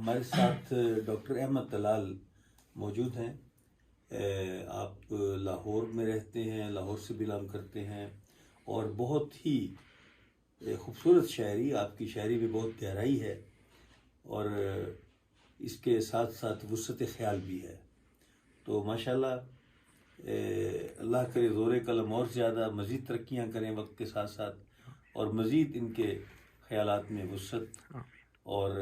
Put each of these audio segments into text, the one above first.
ہمارے ساتھ ڈاکٹر احمد طلال موجود ہیں. آپ لاہور میں رہتے ہیں، لاہور سے بلانگ کرتے ہیں، اور بہت ہی خوبصورت شاعری، آپ کی شاعری میں بہت گہرائی ہے اور اس کے ساتھ ساتھ وسعت خیال بھی ہے. تو ماشاءاللہ اللہ کرے زور قلم اور زیادہ مزید ترقیاں کریں وقت کے ساتھ ساتھ، اور مزید ان کے خیالات میں وسعت اور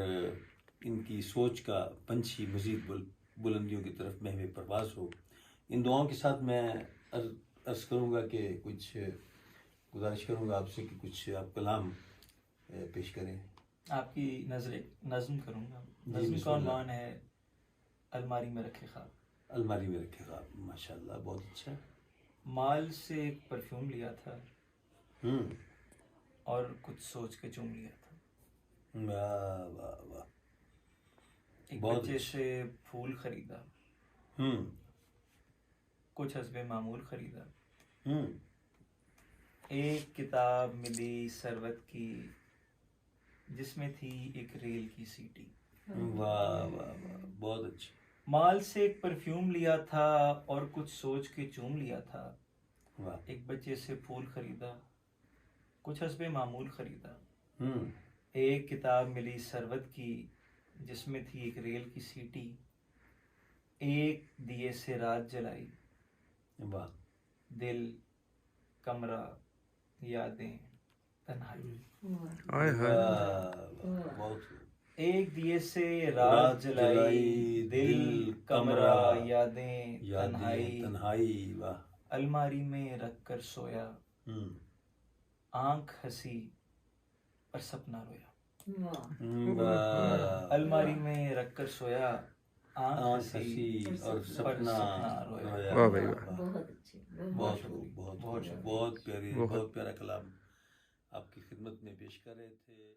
ان کی سوچ کا پنچھی مزید بلندیوں کی طرف محو پرواز ہو. ان دعاؤں کے ساتھ میں عرض کروں گا کہ کچھ گزارش کروں گا آپ سے کہ کچھ آپ کلام پیش کریں. آپ کی نظم کروں گا. جی، نظم بسم کا اللہ. عنوان ہے الماری میں رکھے خواب. الماری میں رکھے خواب. ماشاءاللہ، بہت اچھا. مال سے ایک پرفیوم لیا تھا ہوں. اور کچھ سوچ کے چوم لیا تھا. واہ واہ واہ. ایک بہت بچے اچھا. سے پھول خریدا، ہوں. کچھ حسب معمول خریدا. ہوں. ایک کتاب ملی ثروت کی جس میں تھی ایک ریل کی سیٹی. واہ واہ واہ، بہت اچھا. مال سے ایک پرفیوم لیا تھا اور کچھ سوچ کے چوم لیا تھا. واہ. ایک بچے سے پھول خریدا، کچھ حسب معمول خریدا. ہوں. ایک کتاب ملی ثروت کی جس میں تھی ایک ریل کی سیٹی. ایک دیے سے رات جلائی، واہ. دل، کمرہ، یادیں، تنہائی. واہ واہ، بہت. ایک دیے سے رات جلائی، دل، کمرہ، یادیں، تنہائی. واہ. الماری میں رکھ کر سویا، ہوں. آنکھ ہنسی پر سپنا رویا. واہ. الماری میں رکھ کر سویا، آنکھ آنکھ ہنسی ہنسی اور سپنا رویا. واہ بھائی واہ. بہت بہت بہت بہت بہت پیاری، بہت پیارا کلام آپ کی خدمت میں پیش کر رہے تھے.